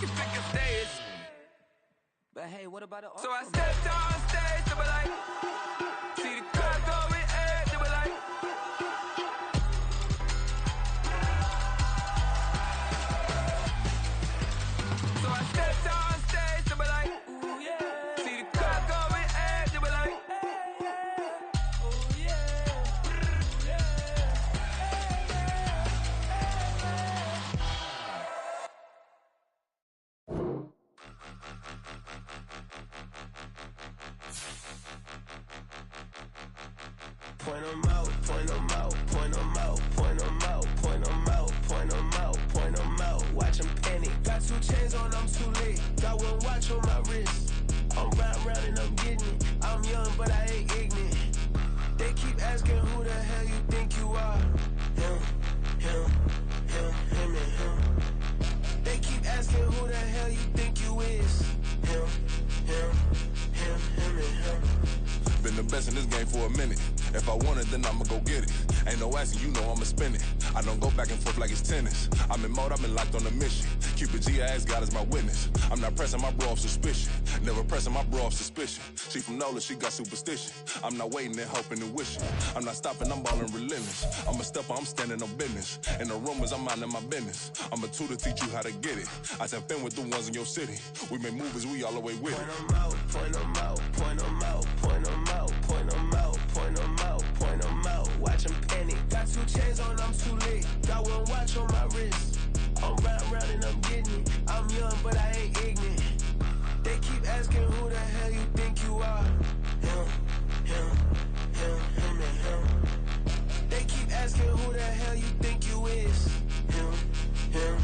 You pick a stage. But hey, what about the So I stepped on stage, they were like, see the crowd going ahead, they were like. So I stepped on stage, they were like, ooh yeah. See the crowd going ahead, they were like, ooh yeah. Point 'em out, point 'em out, point 'em out, point 'em out, point 'em out, point 'em out, point 'em out. Watch 'em panic. Got 2 chains on, I'm too late. Got 1 watch on my wrist. I'm round and I'm getting it. I'm young, but I ain't ignorant. They keep asking who the hell you think you are. Him, him, him, him, and him. They keep asking who the hell you think you is. Him, him, him, him, and him. Been the best in this game for a minute. If I want it, then I'ma go get it. Ain't no asking, you know I'ma spin it. I don't go back and forth like it's tennis. I'm in mode, I've been locked on a mission. Keep it G, I ask God as my witness. I'm not pressing my bro off suspicion. Never pressing my bro off suspicion. She from Nola, she got superstition. I'm not waiting and hoping and wishing. I'm not stopping, I'm ballin' relentless. I'm a stepper, I'm standing on business. In the rumors, I'm minding my business. I'm a tutor, teach you how to get it. I tap in with the ones in your city. We make movies, we all the way with it. Point 'em out, point 'em out, point 'em out, point 'em out, point 'em out, point 'em out, point 'em out. Watch 'em panic. Got 2 chains on, I'm too late. Got 1 watch on my wrist. I'm round and I'm getting it. I'm young, but I ain't ignorant. They keep asking who the hell you think you are. Him, him, him, him, and him. They keep asking who the hell you think you is. Him, him,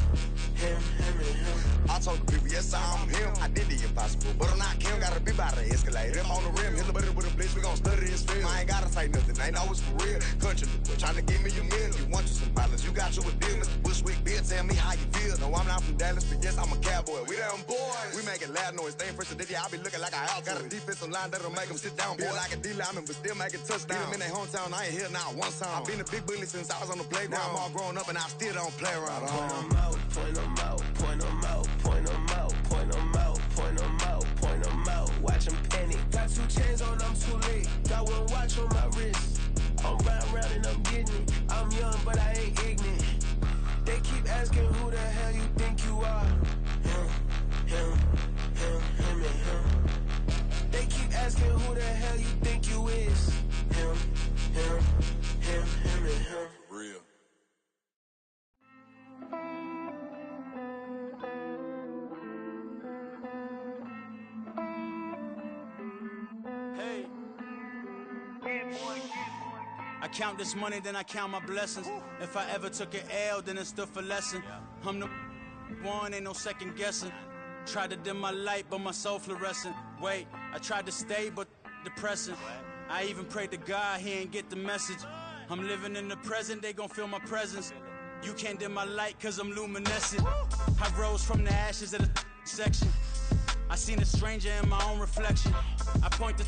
him, him, and him. I told the people, yes, I'm him. I did the impossible, but I'm not Kim. Gotta be by the escalator. On the rim, hit the butter with a blitz. We gon' study this film. I ain't gotta say nothing. Ain't know it's for real. Country boy, tryna give me a meal. You want you some violence? You got you a deal. Mr. Bushwick, Bill, tell me how you feel. No, I'm not from Dallas, but yes, I'm a cowboy. We them boys. We making loud noise. Staying fresh to Diddy. I be looking like a house. Got a defensive line that'll make them sit down. Feel like a D-lineman, but still making touchdowns. Beat them in their hometown. I ain't here now one time. I been a big bully since I was on the playground. I'm all grown up and I still don't play around. Point 'em out, point 'em out, point 'em out, point 'em out, point 'em out, point 'em out, point 'em out. Watch 'em panic. Got 2 chains on, I'm too late. Got 1 watch on my wrist. I'm round and I'm getting it. I'm young, but I ain't ignorant. They keep asking who the hell you think you are. Him, him, him, him, and him. They keep asking who the hell you think you is. Him, him, him, him, and him. Real. Hey. I count this money, then I count my blessings. If I ever took an L, then it stood for lesson. I'm the one, ain't no second guessing. Tried to dim my light, but my soul fluorescent. Wait, I tried to stay, but depressing. I even prayed to God, he ain't get the message. I'm living in the present, they gon' feel my presence. You can't dim my light, cause I'm luminescent. I rose from the ashes of the section. I seen a stranger in my own reflection. I point the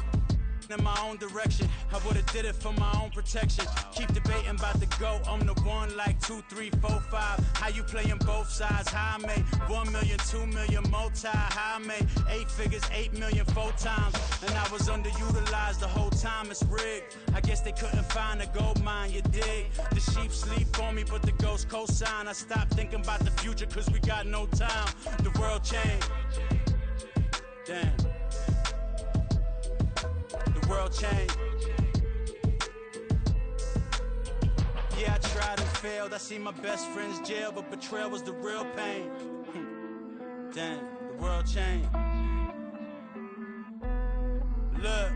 in my own direction. I would've did it for my own protection. Keep debating about the GOAT. I'm the one like 2, 3, 4, 5. How you playing both sides? How I made 1 million, 2 million, multi. How I made 8 figures, 8 million, 4 times. And I was underutilized the whole time. It's rigged. I guess they couldn't find a gold mine, you dig? The sheep sleep on me, but the ghost cosign. I stopped thinking about the future, cause we got no time. The world changed. Damn. The world changed. Yeah, I tried and failed. I seen my best friends jail, but betrayal was the real pain. Damn, the world changed. Look,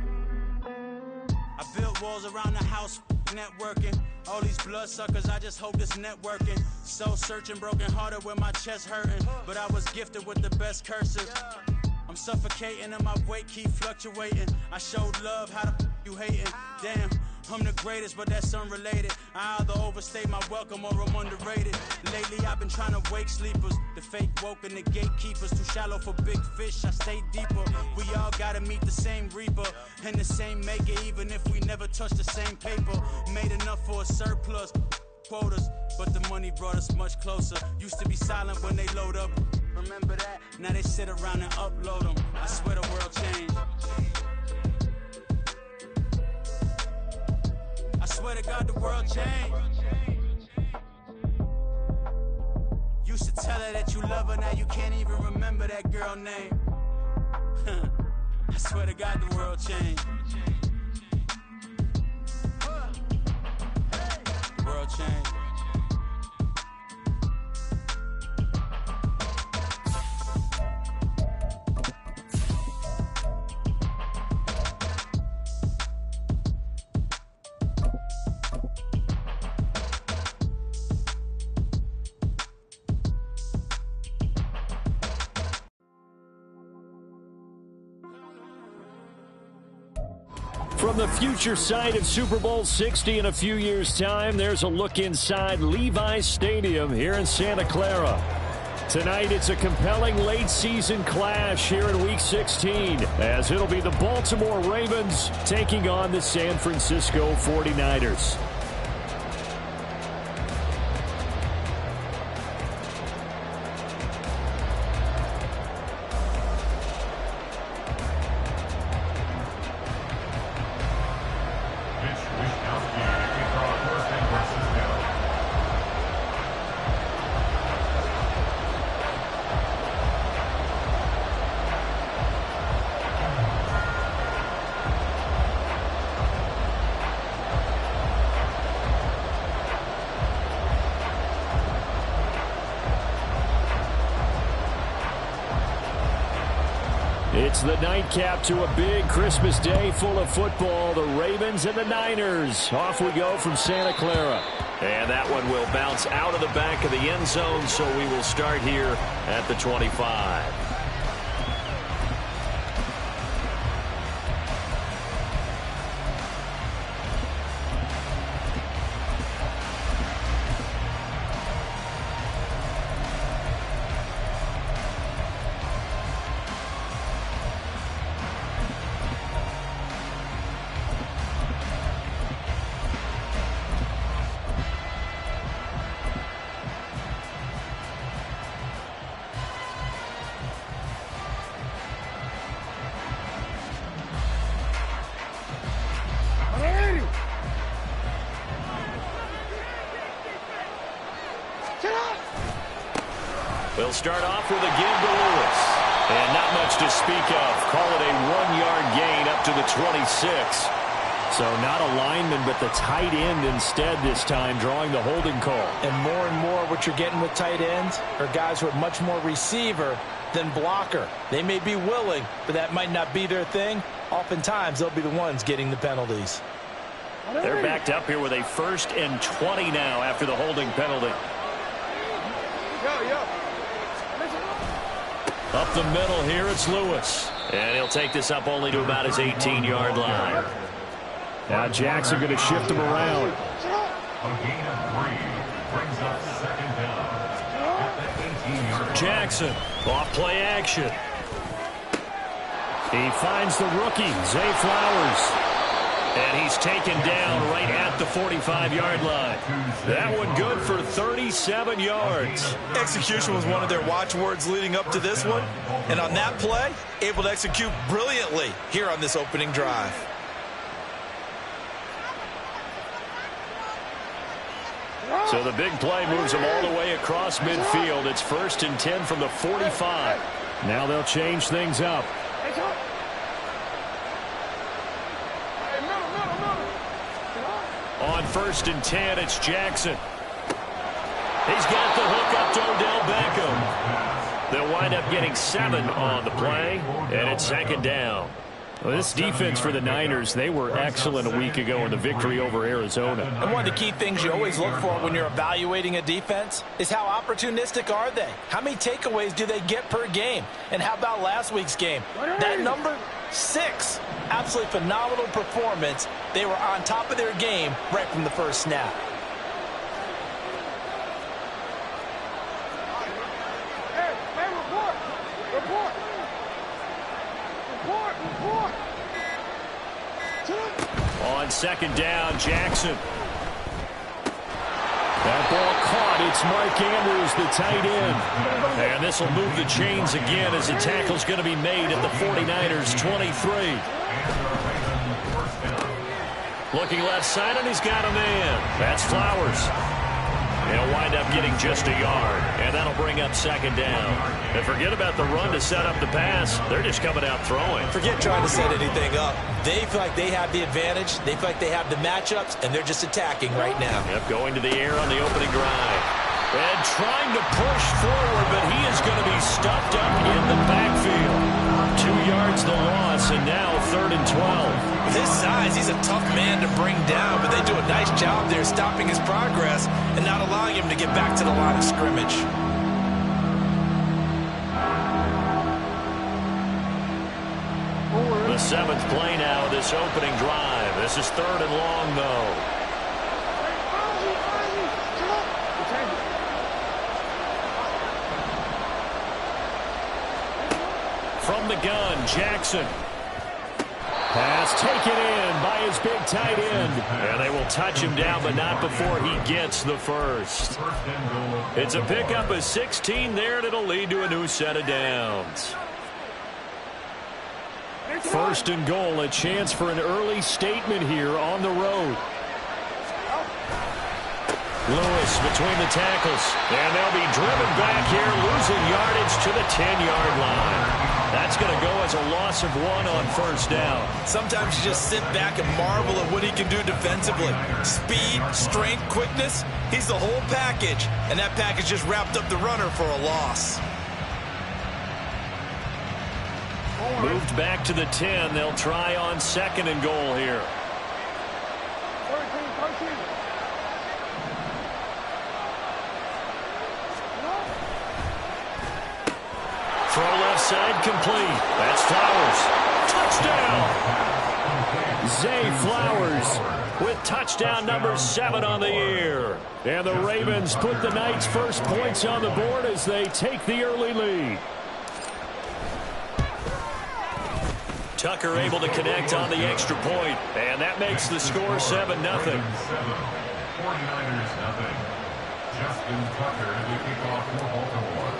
I built walls around the house, networking. All these bloodsuckers, I just hope this networking. Soul searching, broken hearted with my chest hurting. But I was gifted with the best cursive. I'm suffocating and my weight keep fluctuating. I showed love, how the you hating? Damn, I'm the greatest, but that's unrelated. I either overstay my welcome or I'm underrated. Lately I've been trying to wake sleepers. The fake woke and the gatekeepers. Too shallow for big fish, I stay deeper. We all gotta meet the same reaper and the same maker, even if we never touch the same paper. Made enough for a surplus quotas, but the money brought us much closer. Used to be silent when they load up. Remember that? Now they sit around and upload them. I swear the world changed. I swear to God the world changed. Used to tell her that you love her, now you can't even remember that girl name. I swear to God the world changed. The world changed. From the future site of Super Bowl 60 in a few years' time, there's a look inside Levi's Stadium here in Santa Clara. Tonight, it's a compelling late-season clash here in Week 16, as it'll be the Baltimore Ravens taking on the San Francisco 49ers. It's the nightcap to a big Christmas day full of football. The Ravens and the Niners. Off we go from Santa Clara. And that one will bounce out of the back of the end zone, so we will start here at the 25. We'll start off with a give to Lewis. And not much to speak of. Call it a 1-yard gain up to the 26. So not a lineman, but the tight end instead this time, drawing the holding call. And more what you're getting with tight ends are guys who are much more receiver than blocker. They may be willing, but that might not be their thing. Oftentimes, they'll be the ones getting the penalties. They're backed up here with a 1st and 20 now after the holding penalty. Up the middle here, it's Lewis. And he'll take this up only to about his 18-yard line. Now Jackson going to shift him around. A gain of 3 brings up 2nd down at the 18-yard. Jackson, off play action. He finds the rookie, Zay Flowers. And he's taken down right at the 45-yard line. That one good for 37 yards. Execution was one of their watchwords leading up to this one. And on that play, able to execute brilliantly here on this opening drive. So the big play moves them all the way across midfield. It's 1st and 10 from the 45. Now they'll change things up. On 1st and 10, it's Jackson. He's got the hook up to Odell Beckham. They'll wind up getting 7 on the play, and it's 2nd down. Well, this defense for the Niners, they were excellent a week ago in the victory over Arizona. And one of the key things you always look for when you're evaluating a defense is how opportunistic are they? How many takeaways do they get per game? And how about last week's game? That number, 6. Absolutely phenomenal performance. They were on top of their game right from the first snap. On 2nd down, Jackson. That ball caught. It's Mark Andrews, the tight end. And this will move the chains again as the tackle's going to be made at the 49ers' 23. Looking left side, and he's got a man. That's Flowers. He'll wind up getting just a yard, and that'll bring up second down. And forget about the run to set up the pass. They're just coming out throwing. Forget trying to set anything up. They feel like they have the advantage. They feel like they have the matchups, and they're just attacking right now. Yep, going to the air on the opening drive. And trying to push forward, but he is going to be stuffed up in the backfield. 2 yards the loss, and now 3rd and 12. With his size, he's a tough man to bring down, but they do a nice job there stopping his progress and not allowing him to get back to the line of scrimmage. The 7th play now, this opening drive. This is 3rd and long, though. From the gun, Jackson. Pass taken in by his big tight end. And they will touch him down, but not before he gets the first. It's a pickup of 16 there, and it'll lead to a new set of downs. 1st and goal, a chance for an early statement here on the road. Lewis between the tackles, and they'll be driven back here, losing yardage to the 10-yard line. That's going to go as a loss of 1 on 1st down. Sometimes you just sit back and marvel at what he can do defensively. Speed, strength, quickness, he's the whole package, and that package just wrapped up the runner for a loss. Moved back to the 10. They'll try on 2nd and goal here. Throw left side complete. That's Flowers. Touchdown! Zay Flowers with touchdown number 7 on the year. And the Ravens put the Knights' first points on the board as they take the early lead. Tucker able to connect on the extra point, and that makes the score 7-0. 49ers nothing. Justin Tucker to kick off for Baltimore.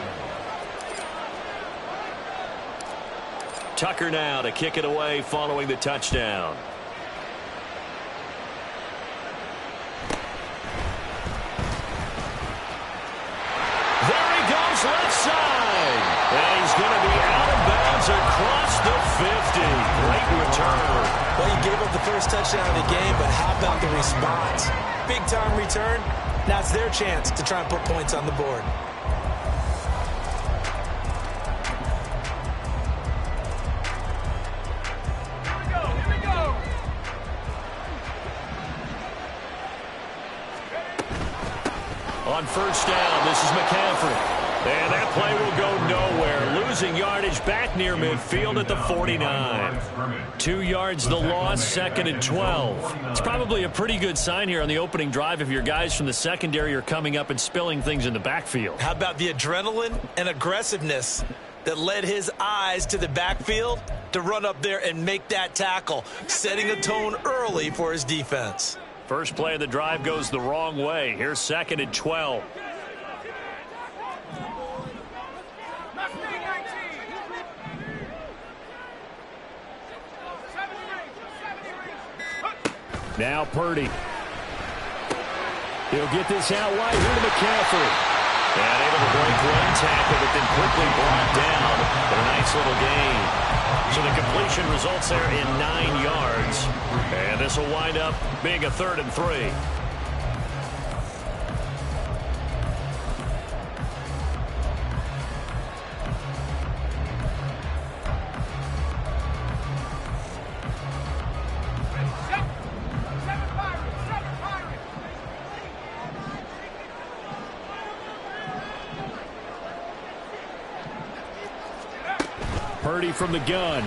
Tucker now to kick it away following the touchdown. There he goes left side. And he's going to be out of bounds across the 50. Great return. Well, he gave up the first touchdown of the game, but how about the response? Big-time return. Now it's their chance to try and put points on the board. On 1st down, this is McCaffrey. And that play will go nowhere. Losing yardage back near midfield at the 49. 2 yards the loss, 2nd and 12. It's probably a pretty good sign here on the opening drive if your guys from the secondary are coming up and spilling things in the backfield. How about the adrenaline and aggressiveness that led his eyes to the backfield to run up there and make that tackle, setting a tone early for his defense. First play of the drive goes the wrong way. Here's 2nd and 12. Now Purdy. He'll get this out wide here to McCaffrey. And able to break one tackle, but then quickly brought down for a nice little gain. So the completion results there in 9 yards. And this will wind up being a 3rd and 3. Purdy from the gun.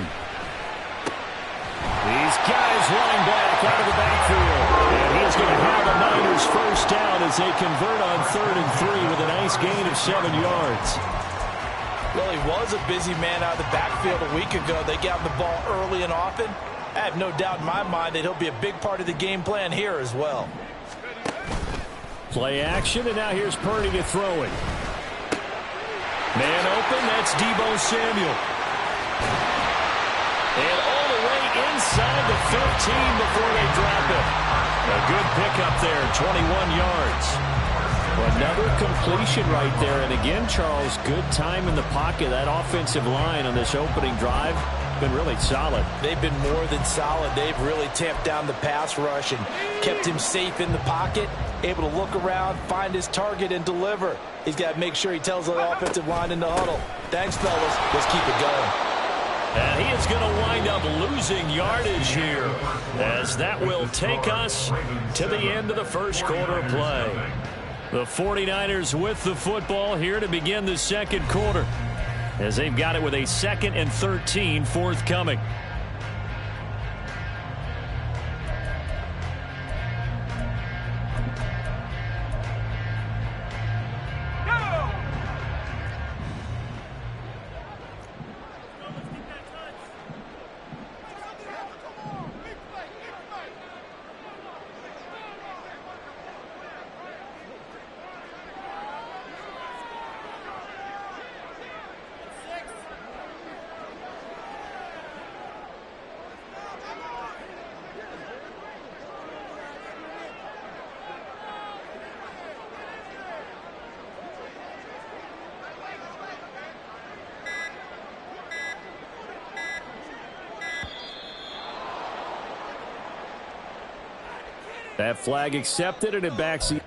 These guys running back out of the backfield. And he's going to have the Niners first down as they convert on 3rd and 3 with a nice gain of 7 yards. Well, he was a busy man out of the backfield a week ago. They got the ball early and often. I have no doubt in my mind that he'll be a big part of the game plan here as well. Play action, and now here's Purdy to throw it. Man open, that's Deebo Samuel. And all the way inside the 15 before they drop it. A good pickup there, 21 yards. Another completion right there. And again, Charles, good time in the pocket. That offensive line on this opening drive been really solid. They've been more than solid. They've really tamped down the pass rush and kept him safe in the pocket, able to look around, find his target, and deliver. He's got to make sure he tells the offensive line in the huddle, thanks, fellas. Let's keep it going. And he is going to wind up losing yardage here, as that will take us to the end of the first quarter play. The 49ers with the football here to begin the second quarter, as they've got it with a 2nd and 13 forthcoming. That flag accepted, and it backs the...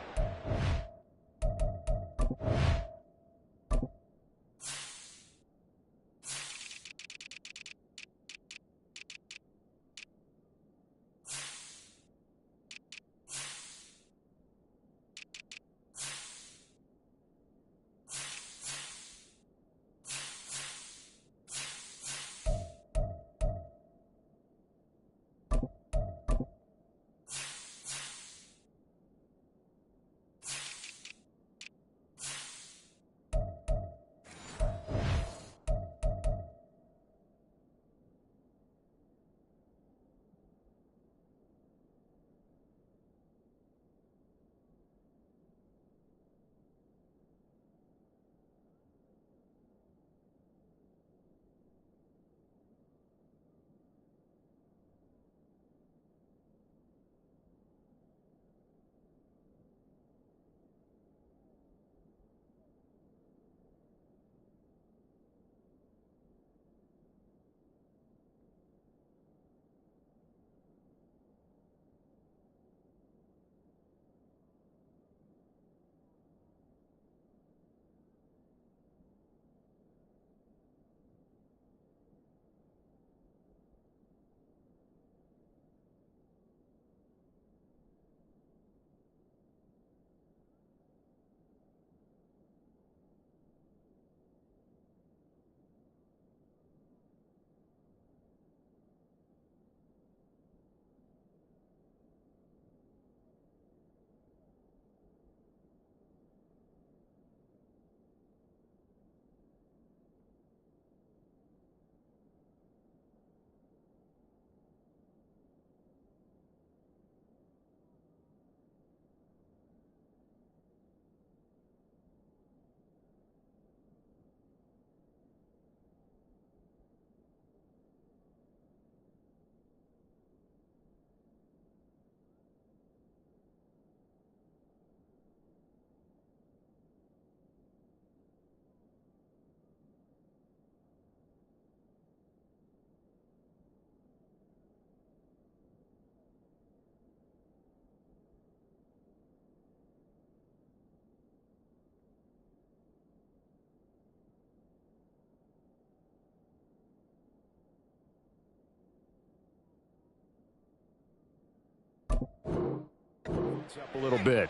up a little bit.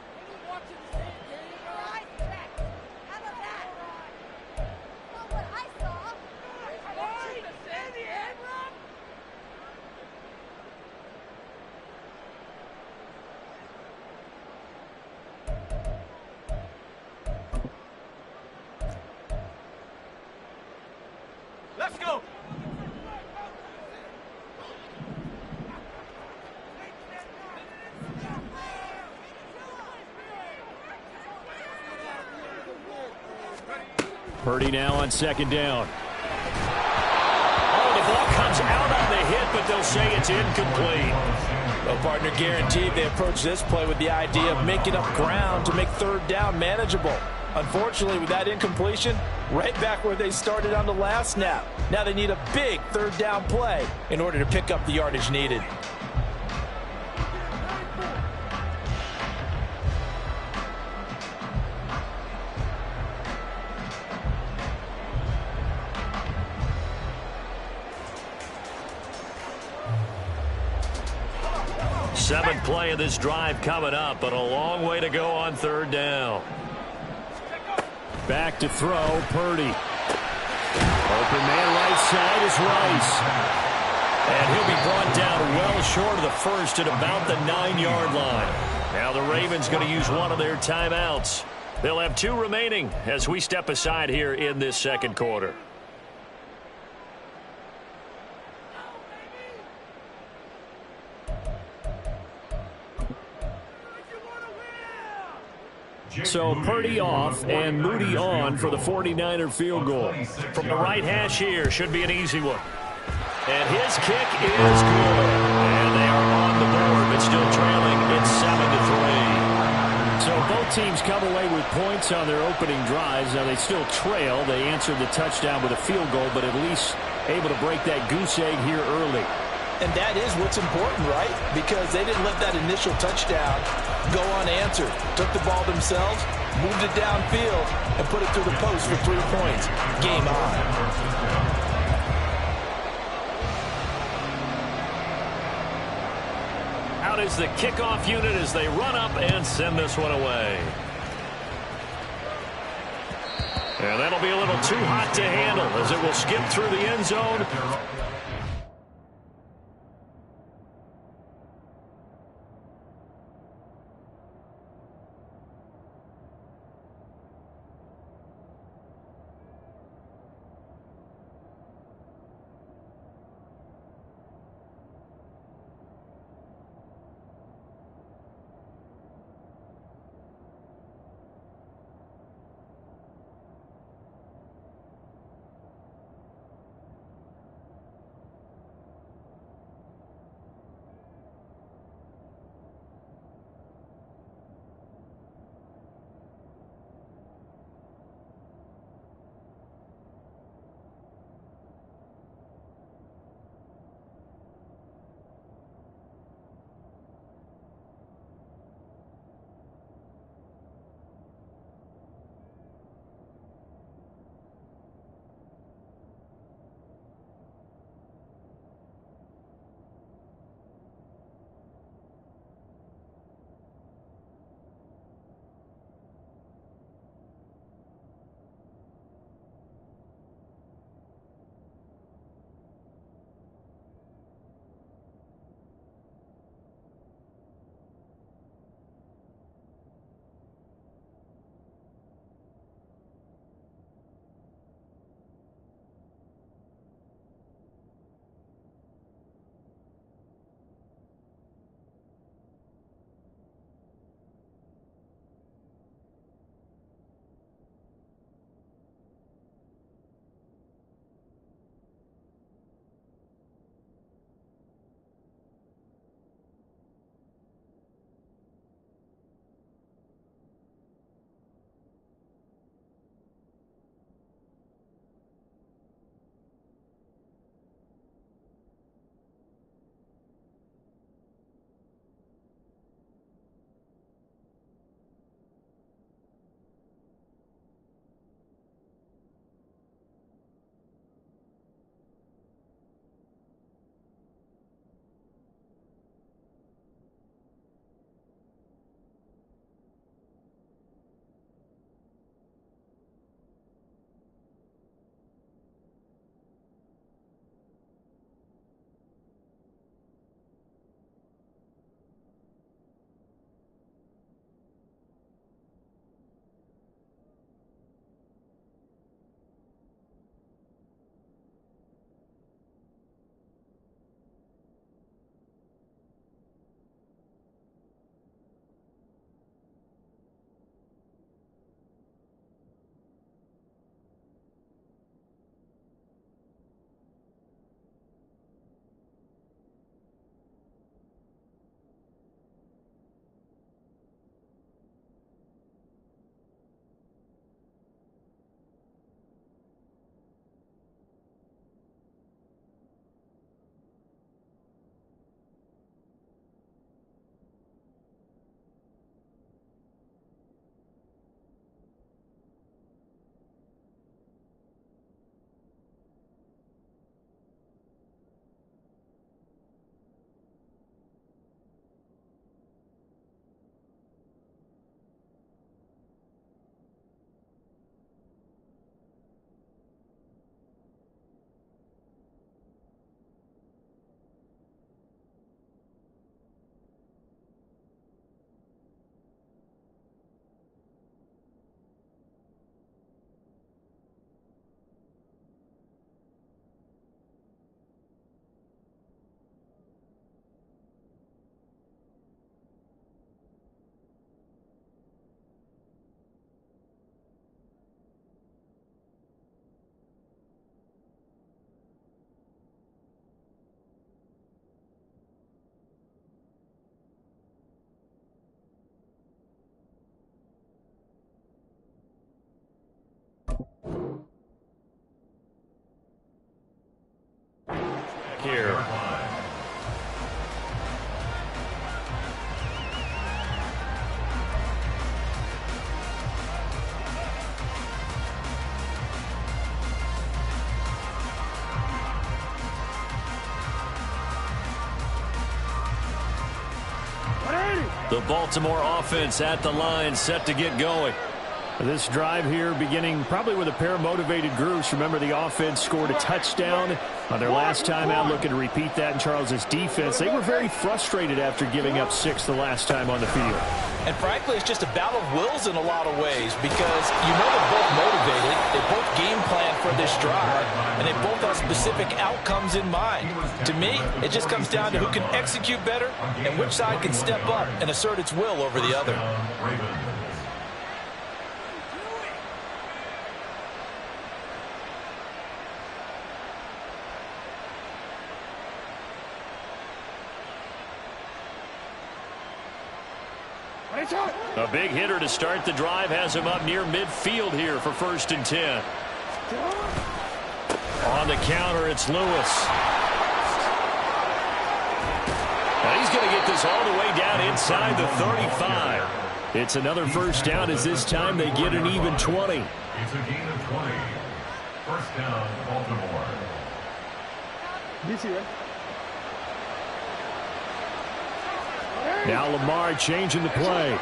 Let's go. Purdy now on second down. Oh, the ball comes out on the hit, but they'll say it's incomplete. Well, partner, guaranteed they approach this play with the idea of making up ground to make third down manageable. Unfortunately, with that incompletion, right back where they started on the last snap. Now they need a big third down play in order to pick up the yardage needed. Seventh play of this drive coming up, but a long way to go on third down. Back to throw, Purdy. Open man right side is Rice. And he'll be brought down well short of the first at about the 9-yard line. Now the Ravens going to use one of their timeouts. They'll have 2 remaining as we step aside here in this second quarter. So Purdy off and Moody on for the 49er field goal. From the right hash here, should be an easy one. And his kick is good. And they are on the board, but still trailing. It's 7-3. So both teams come away with points on their opening drives. Now they still trail. They answered the touchdown with a field goal, but at least able to break that goose egg here early. And that is what's important, right? Because they didn't let that initial touchdown go unanswered. Took the ball themselves, moved it downfield, and put it through the post for 3 points. Game on. Out is the kickoff unit as they run up and send this one away. And that'll be a little too hot to handle as it will skip through the end zone. The Baltimore offense at the line, set to get going. This drive here beginning probably with a pair of motivated groups. Remember, the offense scored a touchdown on their last time out, looking to repeat that in Charles's defense. They were very frustrated after giving up 6 the last time on the field. And frankly, it's just a battle of wills in a lot of ways because you know they're both motivated, they both game plan for this drive, and they both have specific outcomes in mind. To me, it just comes down to who can execute better and which side can step up and assert its will over the other. A big hitter to start the drive has him up near midfield here for 1st and 10. On the counter, it's Lewis. Now he's going to get this all the way down inside the 35. It's another first down as this time they get an even 20. It's a gain of 20. First down, Baltimore. Now Lamar changing the play.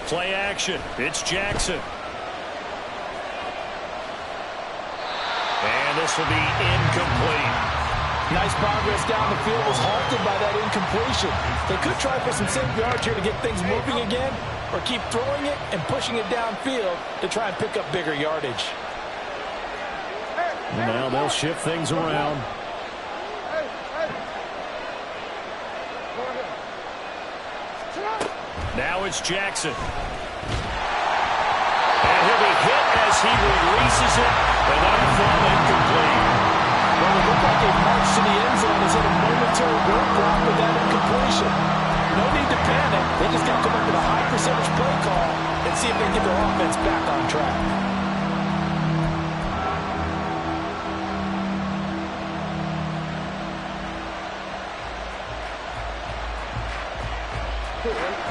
Play action. It's Jackson. And this will be incomplete. Nice progress down the field was halted by that incompletion. They could try for some safe yards here to get things moving again, or keep throwing it and pushing it downfield to try and pick up bigger yardage. Now they'll shift things around. Now it's Jackson. And he'll be hit as he releases it, and that'll fall incomplete. Well, it looked like a march to the end zone has hit a momentary roadblock with that incompletion. No need to panic. They just got to come up with a high percentage play call and see if they can get their offense back on track.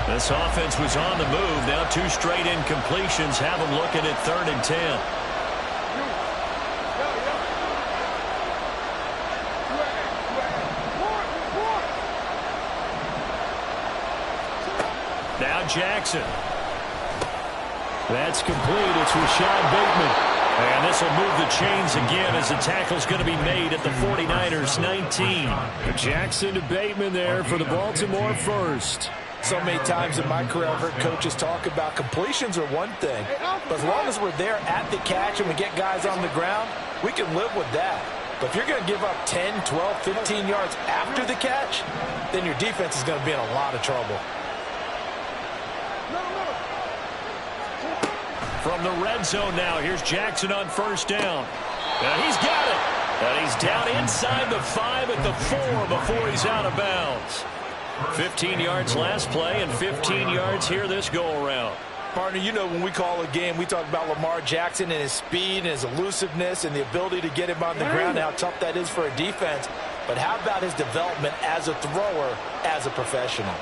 This offense was on the move. Now 2 straight incompletions have them looking at 3rd and 10. Now Jackson. That's complete. It's Rashad Bateman. And this will move the chains again as the tackle's going to be made at the 49ers 19. Jackson to Bateman there for the Baltimore first. So many times in my career I've heard coaches talk about completions are one thing, but as long as we're there at the catch and we get guys on the ground, we can live with that. But if you're going to give up 10, 12, 15 yards after the catch, then your defense is going to be in a lot of trouble. From the red zone now, here's Jackson on 1st down. And he's got it. And he's down inside the 5 at the 4 before he's out of bounds. 15 yards last play and 15 yards here this go-around. Partner, you know when we call a game, we talk about Lamar Jackson and his speed and his elusiveness and the ability to get him on the ground, how tough that is for a defense. But how about his development as a thrower, as a professional?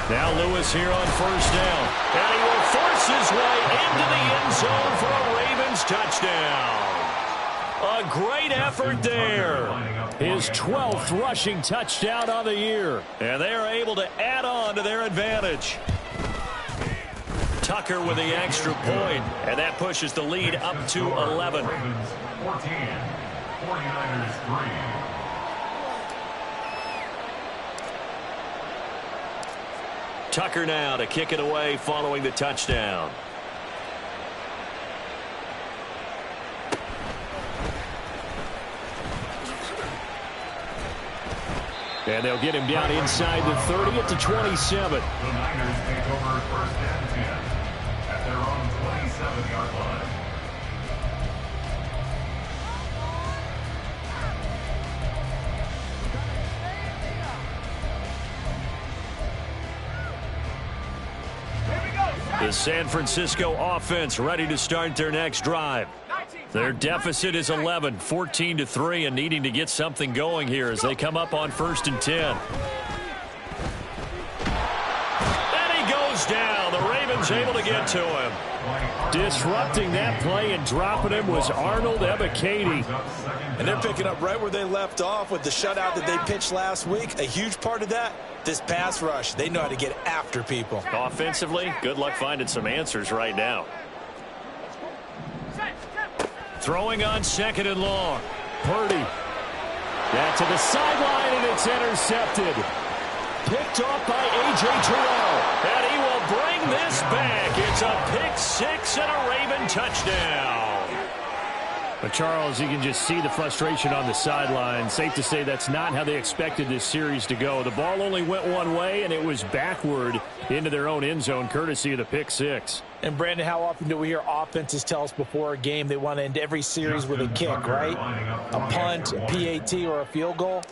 Now Lewis here on 1st down. And he will force his way into the end zone for a Ravens touchdown. A great effort there. His 12th rushing touchdown on the year. And they are able to add on to their advantage. Tucker with the extra point. And that pushes the lead up to 11. 14, 49ers 3. Tucker now to kick it away following the touchdown. And they'll get him down inside the 30 at the 27. The Niners take over 1st and 10 at their own 27-yard line. The San Francisco offense ready to start their next drive. Their deficit is 11, 14-3, and needing to get something going here as they come up on 1st and 10. And he goes down. The Ravens able to get to him. Disrupting that play and dropping him was Arnold Ebiketie. And they're picking up right where they left off with the shutout that they pitched last week. A huge part of that, this pass rush. They know how to get after people. Offensively, good luck finding some answers right now. Throwing on 2nd and long. Purdy. That to the sideline, and it's intercepted. Picked off by A.J. Terrell. And he will bring this back. It's a pick 6 and a Raven touchdown. But, Charles, you can just see the frustration on the sideline. Safe to say that's not how they expected this series to go. The ball only went one way, and it was backward into their own end zone, courtesy of the pick 6. And, Brandon, how often do we hear offenses tell us before a game they want to end every series with a kick, right? A punt, a PAT, or a field goal.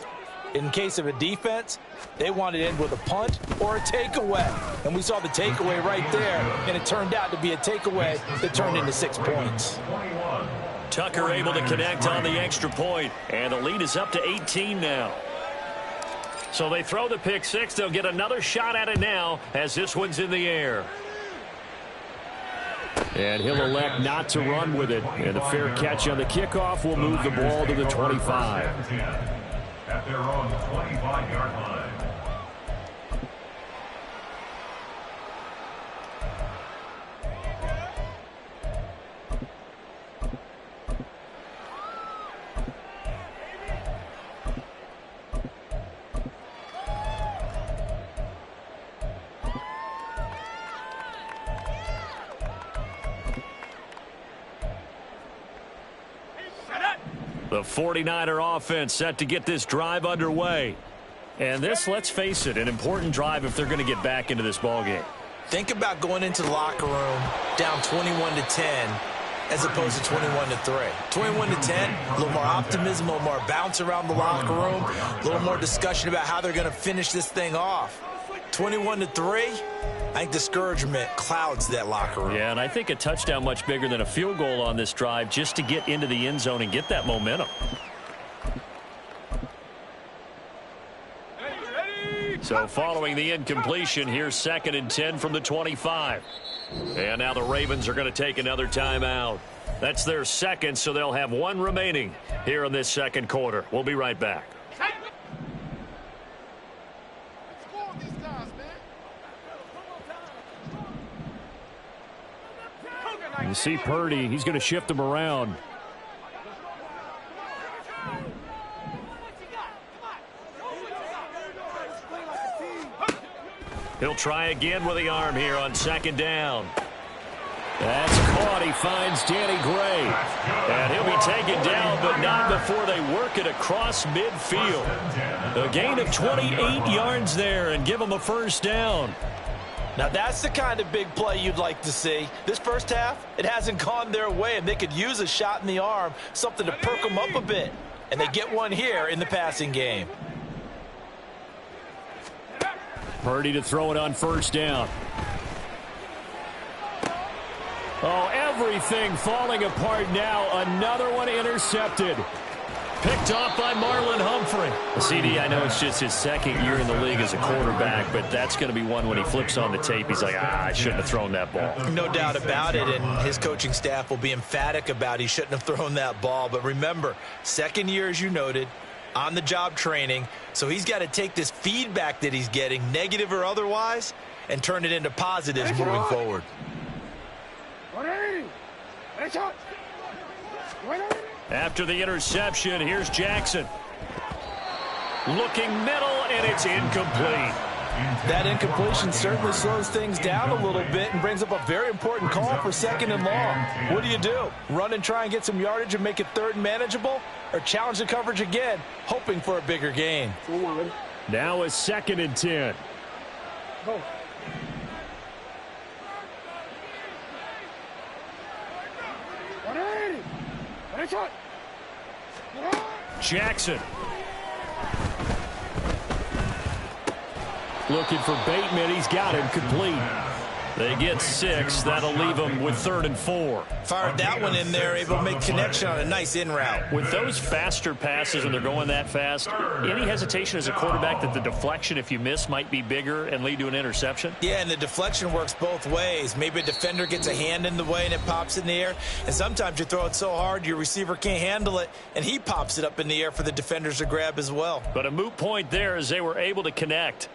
In case of a defense, they want to end with a punt or a takeaway. And we saw the takeaway right there, and it turned out to be a takeaway that turned into 6 points. Tucker able to connect on the extra point, and the lead is up to 18 now. So they throw the pick 6. They'll get another shot at it now as this one's in the air. And he'll elect not to run with it. And a fair catch on the kickoff will move the ball to the 25. At their own 25-yard line. The 49er offense set to get this drive underway. And this, let's face it, an important drive if they're going to get back into this ballgame. Think about going into the locker room down 21-10 as opposed to 21-3. 21-10, a little more optimism, a little more bounce around the locker room, a little more discussion about how they're going to finish this thing off. 21-3, I think discouragement clouds that locker room. Yeah, and I think a touchdown much bigger than a field goal on this drive just to get into the end zone and get that momentum. So following the incompletion, here's 2nd and 10 from the 25. And now the Ravens are going to take another timeout. That's their second, so they'll have one remaining here in this second quarter. We'll be right back. You see Purdy, he's going to shift him around. He'll try again with the arm here on 2nd down. That's caught. He finds Danny Gray. And he'll be taken down, but not before they work it across midfield. A gain of 28 yards there and give him a first down. Now, that's the kind of big play you'd like to see. This first half, it hasn't gone their way, and they could use a shot in the arm, something to perk them up a bit. And they get one here in the passing game. Purdy to throw it on 1st down. Oh, everything falling apart now. Another one intercepted. Picked off by Marlon Humphrey. CD, I know it's just his 2nd year in the league as a quarterback, but that's going to be one when he flips on the tape. He's like, I shouldn't have thrown that ball. No doubt about it, and his coaching staff will be emphatic about he shouldn't have thrown that ball. But remember, 2nd year, as you noted, on-the-job training, so he's got to take this feedback that he's getting, negative or otherwise, and turn it into positives moving forward. After the interception, here's Jackson. Looking middle, and it's incomplete. That incompletion certainly slows things down a little bit and brings up a very important call for 2nd and long. What do? Run and try and get some yardage and make it 3rd and manageable? Or challenge the coverage again, hoping for a bigger gain? Now a 2nd and 10. Go. Jackson. Looking for Bateman. He's got him complete. They get 6. That'll leave them with 3rd and 4. Fired that one in there, able to make connection on a nice in route. With those faster passes when they're going that fast, any hesitation as a quarterback that the deflection, if you miss, might be bigger and lead to an interception? Yeah, and the deflection works both ways. Maybe a defender gets a hand in the way and it pops in the air. And sometimes you throw it so hard your receiver can't handle it, and he pops it up in the air for the defenders to grab as well. But a moot point there as they were able to connect.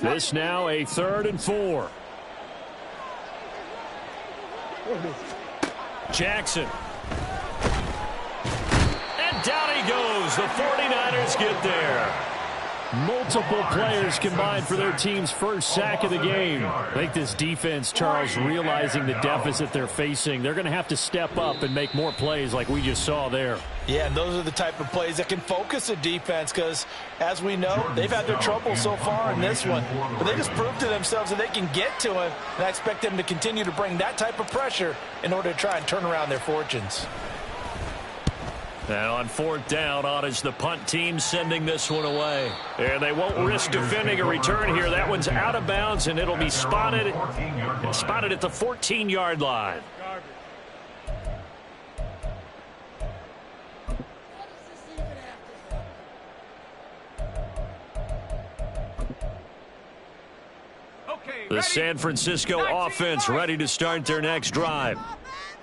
This now a 3rd and 4. Jackson. And down he goes. The 49ers get there. Multiple players combined for their team's first sack of the game. I think this defense, Charles, realizing the deficit they're facing, they're going to have to step up and make more plays like we just saw there. Yeah, and those are the type of plays that can focus a defense because, as we know, they've had their trouble so far in this one. But they just proved to themselves that they can get to him, and I expect them to continue to bring that type of pressure in order to try and turn around their fortunes. Now on 4th down, Ottage, the punt team sending this one away. And they won't risk defending a return here. That one's out of bounds, and it'll be spotted at the 14-yard line. The San Francisco offense ready to start their next drive.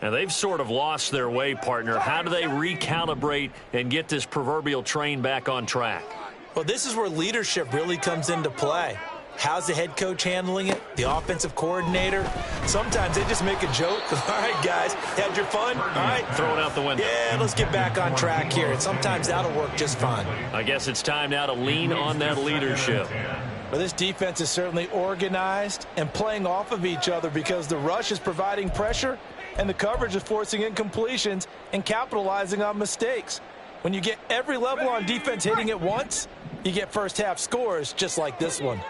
And they've sort of lost their way, partner. How do they recalibrate and get this proverbial train back on track? Well, this is where leadership really comes into play. How's the head coach handling it? The offensive coordinator? Sometimes they just make a joke. All right, guys, had your fun? All right. Throw it out the window. Yeah, let's get back on track here. And sometimes that'll work just fine. I guess it's time now to lean on that leadership. Well, this defense is certainly organized and playing off of each other because the rush is providing pressure and the coverage is forcing incompletions and capitalizing on mistakes. When you get every level on defense hitting at once, you get first half scores just like this one.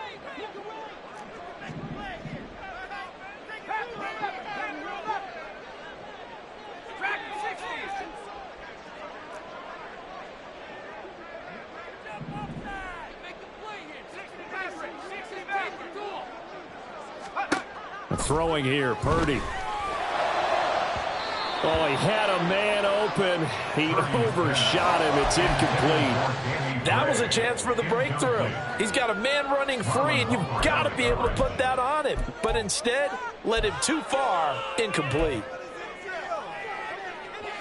Throwing here, Purdy. Oh, he had a man open. He overshot him. It's incomplete. That was a chance for the breakthrough. He's got a man running free, and you've got to be able to put that on him. But instead, led him too far, incomplete.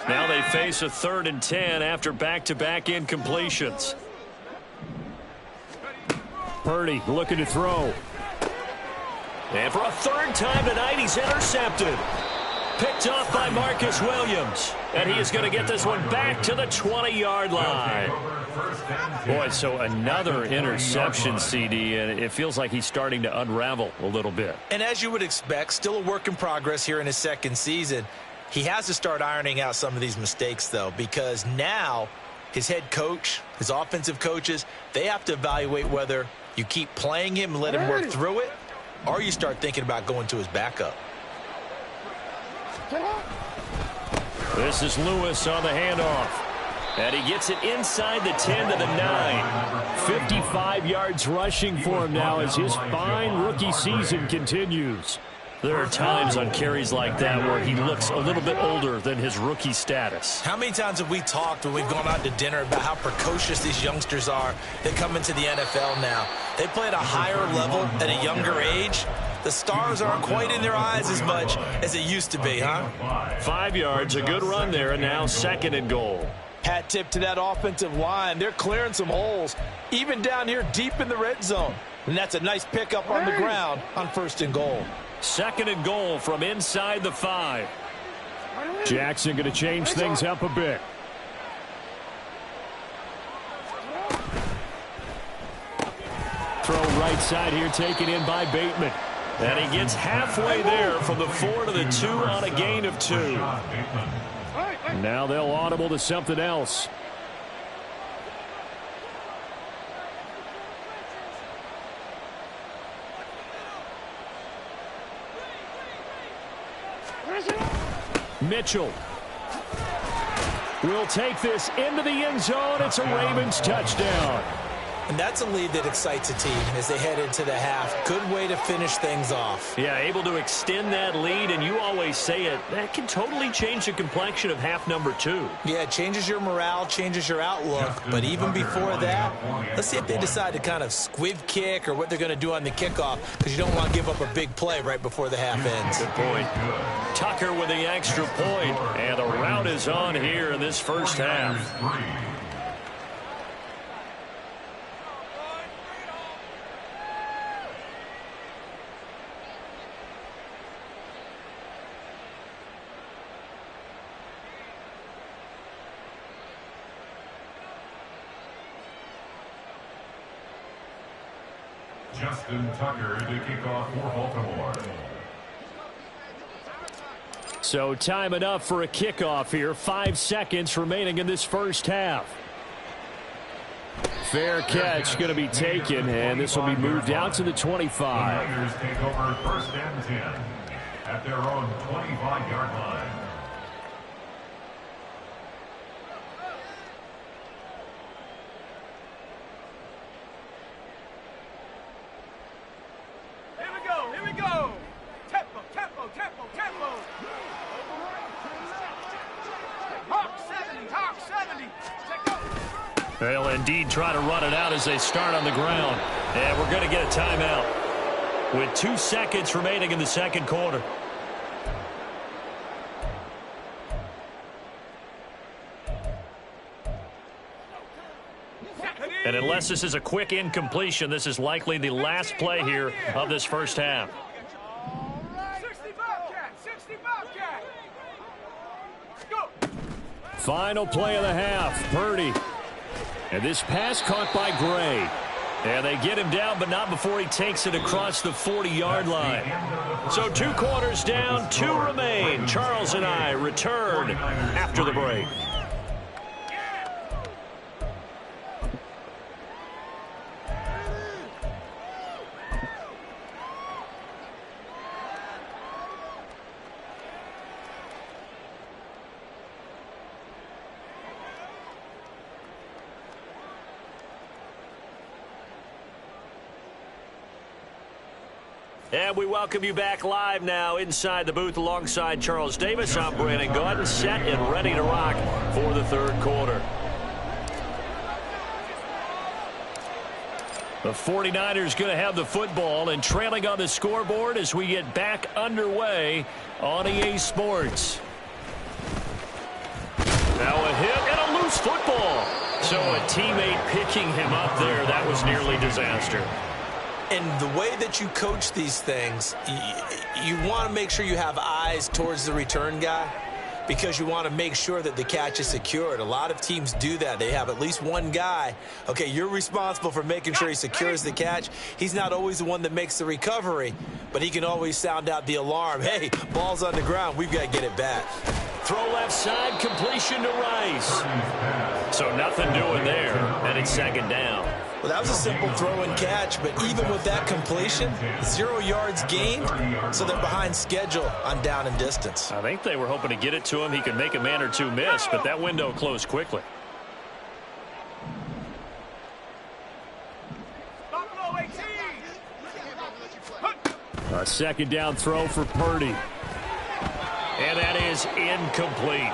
Now they face a 3rd and 10 after back-to-back incompletions. Purdy looking to throw. And for a 3rd time tonight, he's intercepted. Picked off by Marcus Williams. And he is going to get this one back to the 20-yard line. Boy, so another interception, CD, and it feels like he's starting to unravel a little bit. And as you would expect, still a work in progress here in his 2nd season. He has to start ironing out some of these mistakes, though, because now his head coach, his offensive coaches, they have to evaluate whether you keep playing him and let him work through it, or you start thinking about going to his backup. This is Lewis on the handoff. And he gets it inside the 10 to the 9. 55 yards rushing for him now as his fine rookie season continues. There are times on carries like that where he looks a little bit older than his rookie status. How many times have we talked when we've gone out to dinner about how precocious these youngsters are that come into the NFL now? They play at a higher level at a younger age. The stars aren't quite in their eyes as much as it used to be, huh? 5 yards, a good run there, and now 2nd and goal. Hat tip to that offensive line. They're clearing some holes, even down here deep in the red zone. And that's a nice pickup on the ground on 1st and goal. 2nd and goal from inside the 5. Jackson going to change things up a bit. Throw right side here, taken in by Bateman. And he gets halfway there from the 4 to the 2 on a gain of 2. Now they'll audible to something else. Mitchell will take this into the end zone. It's a Ravens touchdown. And that's a lead that excites a team as they head into the half. Good way to finish things off. Yeah, able to extend that lead, and you always say it, that can totally change the complexion of half number 2. Yeah, it changes your morale, changes your outlook. But even before that, let's see if they decide to kind of squib kick or what they're going to do on the kickoff, because you don't want to give up a big play right before the half ends. Good point. Tucker with the extra point, and the rout is on here in this first half. Justin Tucker to kick off for Baltimore. So time enough for a kickoff here. 5 seconds remaining in this first half. Fair catch going to be taken, and this will be moved out to the 25. The Niners take over 1st and 10 at their own 25-yard line. Here we go. Tempo. Hawk 70. They'll indeed try to run it out as they start on the ground. And we're going to get a timeout with 2 seconds remaining in the second quarter. And unless this is a quick incompletion, this is likely the last play here of this first half. 65 cat. Let's go. Final play of the half, Purdy. And this pass caught by Gray. And they get him down, but not before he takes it across the 40-yard line. So 2 quarters down, 2 remain. Charles and I return after the break. And we welcome you back live now inside the booth alongside Charles Davis. I'm Brandon Gaudin, set and ready to rock for the third quarter. The 49ers going to have the football and trailing on the scoreboard as we get back underway on EA Sports. Now a hit and a loose football. So a teammate picking him up there, that was nearly disaster. And the way that you coach these things, you want to make sure you have eyes towards the return guy because you want to make sure that the catch is secured. A lot of teams do that. They have at least one guy. Okay, you're responsible for making sure he secures the catch. He's not always the one that makes the recovery, but he can always sound out the alarm. Hey, ball's on the ground. We've got to get it back. Throw left side, completion to Rice. So nothing doing there, and it's second down. Well, that was a simple throw and catch, but even with that completion, 0 yards gained, so they're behind schedule on down and distance. I think they were hoping to get it to him. He could make a man or two miss, but that window closed quickly. A second down throw for Purdy. And that is incomplete.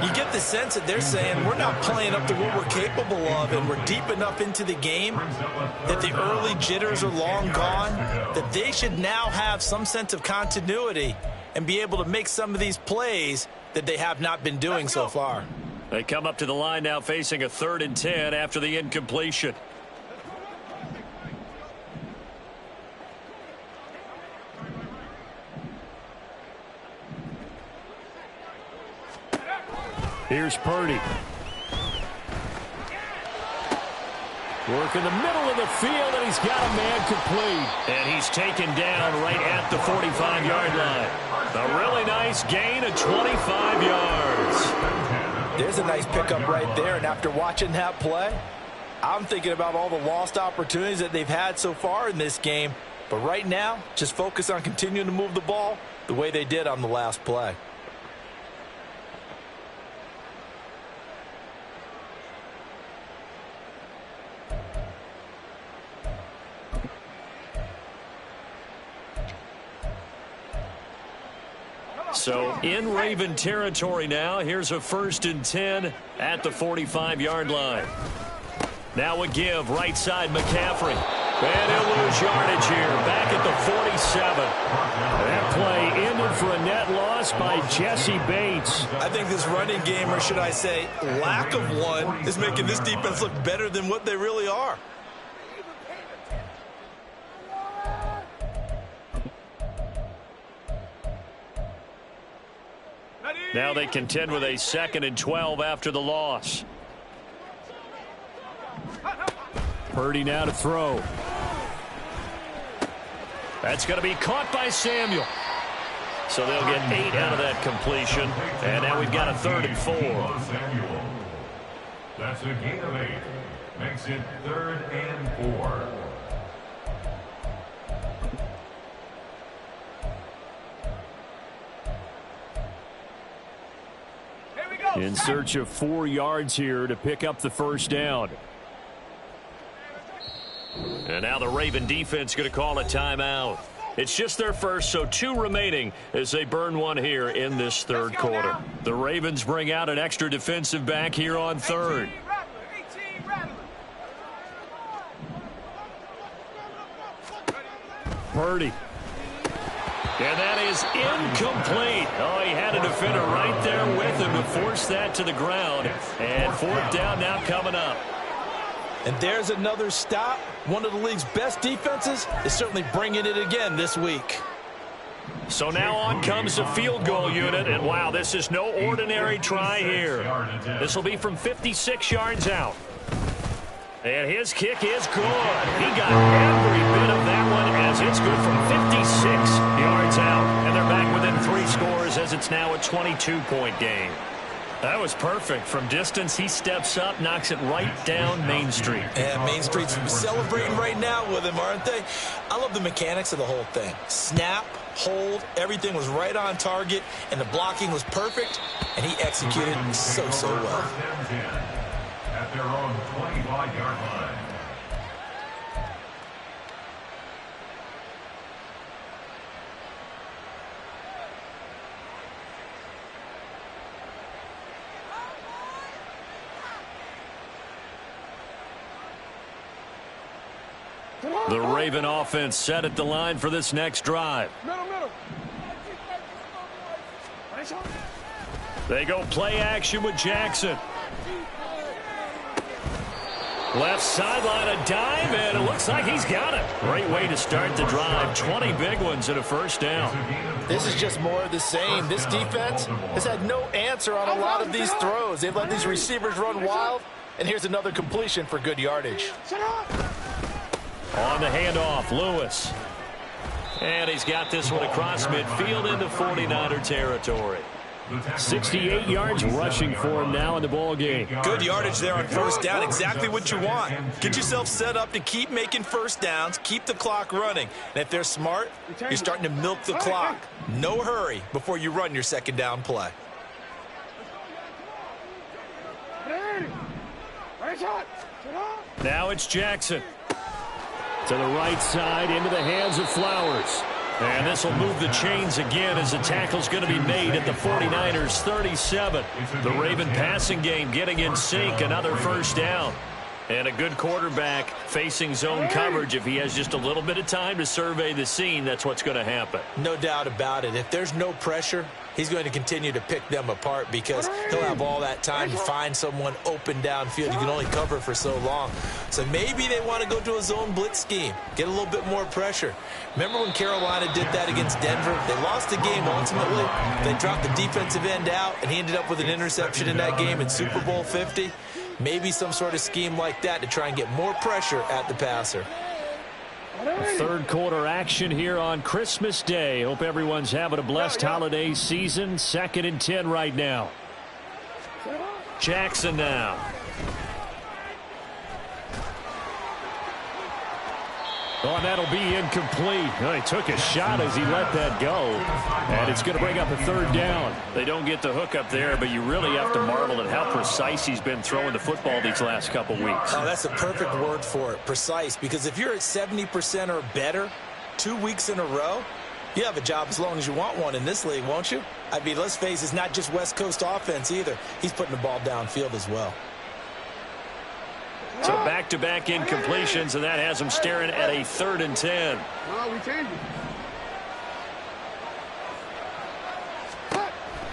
You get the sense that they're saying we're not playing up to what we're capable of, and we're deep enough into the game that the early jitters are long gone, that they should now have some sense of continuity and be able to make some of these plays that they have not been doing so far. They come up to the line now facing a 3rd and 10 after the incompletion. Here's Purdy. Work in the middle of the field, and he's got a man complete. And he's taken down right at the 45-yard line. A really nice gain of 25 yards. There's a nice pickup right there, and after watching that play, I'm thinking about all the lost opportunities that they've had so far in this game. But right now, just focus on continuing to move the ball the way they did on the last play. So in Raven territory now. Here's a 1st and 10 at the 45-yard line. Now a give, right side McCaffrey. And he'll lose yardage here, back at the 47. That play ended for a net loss by Jesse Bates. I think this running game, or should I say lack of one, is making this defense look better than what they really are. Now they contend with a 2nd and 12 after the loss. Purdy now to throw. That's going to be caught by Samuel. So they'll get 8 out of that completion. And now we've got a 3rd and 4. That's a gain of 8. Makes it 3rd and 4. In search of 4 yards here to pick up the 1st down. And now the Raven defense going to call a timeout. It's just their first, so 2 remaining as they burn one here in this 3rd quarter. The Ravens bring out an extra defensive back here on 3rd. Purdy. And that is incomplete. Oh, he had a defender right there with him to force that to the ground. And 4th down now coming up. And there's another stop. One of the league's best defenses is certainly bringing it again this week. So now on comes the field goal unit. And, wow, this is no ordinary try here. This will be from 56 yards out. And his kick is good. He got every bit of that one as it's good from 56 yards out. And they're back within 3 scores as it's now a 22-point game. That was perfect. From distance, he steps up, knocks it right down Main Street. And Main Street's celebrating right now with him, aren't they? I love the mechanics of the whole thing. Snap, hold, everything was right on target, and the blocking was perfect, and he executed so well. At their own 25-yard line. The Raven offense set at the line for this next drive. They go play action with Jackson. Left sideline, a dive, and it looks like he's got it. Great way to start the drive. 20 big ones and a 1st down. This is just more of the same. This defense has had no answer on a lot of these throws. They've let these receivers run wild, and here's another completion for good yardage. On the handoff, Lewis. And he's got this one across midfield into 49er territory. 68 yards rushing for him now in the ball game. Good yardage there on 1st down. Exactly what you want. Get yourself set up to keep making 1st downs, keep the clock running. And if they're smart, you're starting to milk the clock. No hurry before you run your 2nd down play. Now it's Jackson. To the right side, into the hands of Flowers. And this will move the chains again as the tackle's going to be made at the 49ers 37. The Raven passing game getting in sync, another 1st down. And a good quarterback facing zone coverage. If he has just a little bit of time to survey the scene, that's what's going to happen. No doubt about it. If there's no pressure, he's going to continue to pick them apart because he'll have all that time to find someone open downfield. You can only cover for so long. So maybe they want to go to a zone blitz scheme, get a little bit more pressure. Remember when Carolina did that against Denver? They lost the game ultimately. They dropped the defensive end out, and he ended up with an interception in that game in Super Bowl 50. Maybe some sort of scheme like that to try and get more pressure at the passer. 3rd quarter action here on Christmas Day. Hope everyone's having a blessed holiday season. 2nd and 10 right now. Jackson now. Oh, and that'll be incomplete. Oh, he took a shot as he let that go. And it's going to bring up a 3rd down. They don't get the hook up there, but you really have to marvel at how precise he's been throwing the football these last couple weeks. Oh, that's a perfect word for it, precise. Because if you're at 70% or better 2 weeks in a row, You have a job as long as you want one in this league, won't you? I mean, let's face it, it's not just West Coast offense either. He's putting the ball downfield as well. So back-to-back incompletions, and that has him staring at a 3rd and 10. No, we changed it.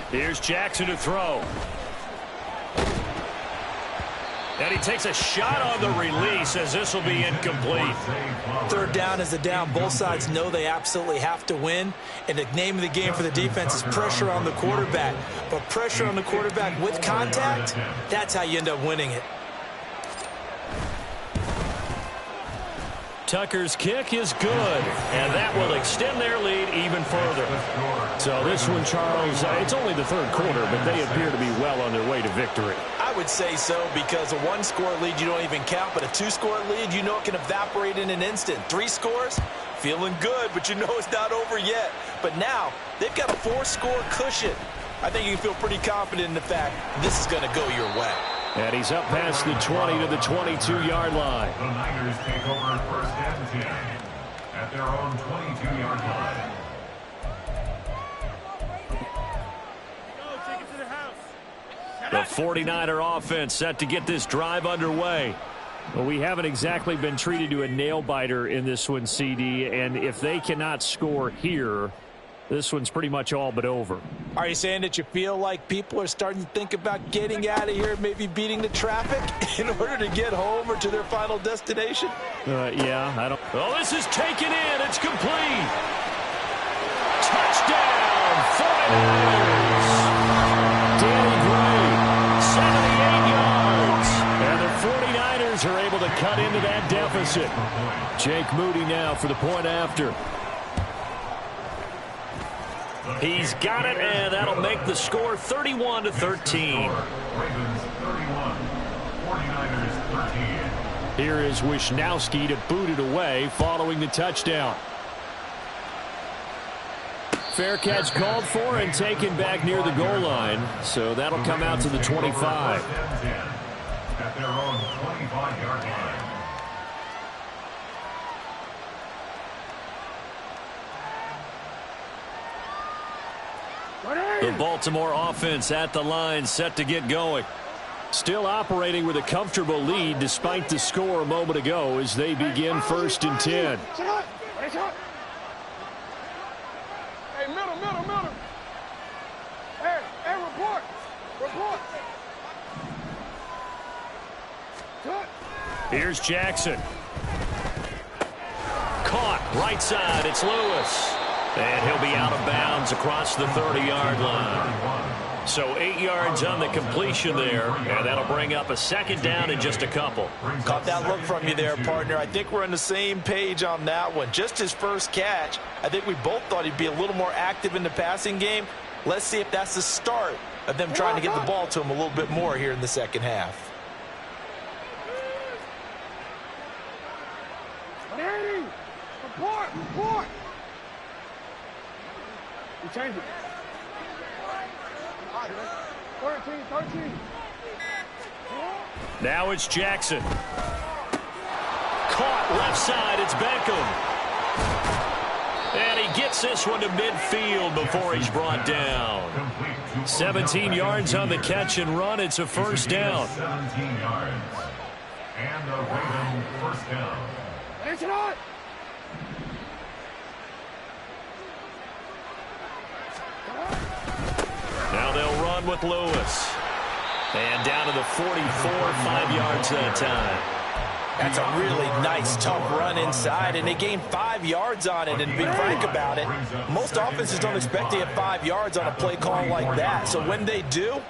Here's Jackson to throw. And he takes a shot on the release as this will be incomplete. 3rd down is a down. Both sides know they absolutely have to win. And the name of the game for the defense is pressure on the quarterback. But pressure on the quarterback with contact, that's how you end up winning it. Tucker's kick is good, and that will extend their lead even further. So this one, Charles, it's only the 3rd quarter, but they appear to be well on their way to victory. I would say so, because a 1-score lead you don't even count, but a 2-score lead, you know it can evaporate in an instant. 3 scores, feeling good, but you know it's not over yet. But now, they've got a 4-score cushion. I think you can feel pretty confident in the fact this is going to go your way. And he's up past the 20 to the 22-yard line. The Niners take over 1st and 10 at their own 22-yard line. The 49er offense set to get this drive underway. Well, we haven't exactly been treated to a nail-biter in this one, CD, and if they cannot score here, this one's pretty much all but over. Are you saying that you feel like people are starting to think about getting out of here, maybe beating the traffic in order to get home or to their final destination? Yeah, I don't. Oh, this is taken in. It's complete. Touchdown, 49ers. Danny Gray, 78 yards. And the 49ers are able to cut into that deficit. Jake Moody now for the point after. He's got it, and that'll make the score 31 to 13. Ravens 31, 49ers 13. Here is Wisnowski to boot it away following the touchdown. Fair catch called for and taken back near the goal line, so that'll come out to the 25. At their own 25-yard line. The Baltimore offense at the line, set to get going. Still operating with a comfortable lead despite the score a moment ago as they begin 1st and 10. Hey, middle. Hey, report. Here's Jackson. Caught, right side, it's Lewis. And he'll be out of bounds across the 30-yard line. So 8 yards on the completion there, and that'll bring up a 2nd down in just a couple. Caught that look from you there, partner. I think we're on the same page on that one. Just his first catch, I think we both thought he'd be a little more active in the passing game. Let's see if that's the start of them trying to get the ball to him a little bit more here in the 2nd half. Report. We changed it. 13. Now it's Jackson. Caught left side, it's Beckham. And he gets this one to midfield before he's brought down. 17 yards on the catch and run. It's a 1st down. 17 yards. And a Raven 1st down. It's not. Now they'll run with Lewis. And down to the 44, 5 yards that time. That's a really nice, tough run inside, and they gained 5 yards on it. And to be frank about it, most offenses don't expect to get 5 yards on a play call like that. So when they do,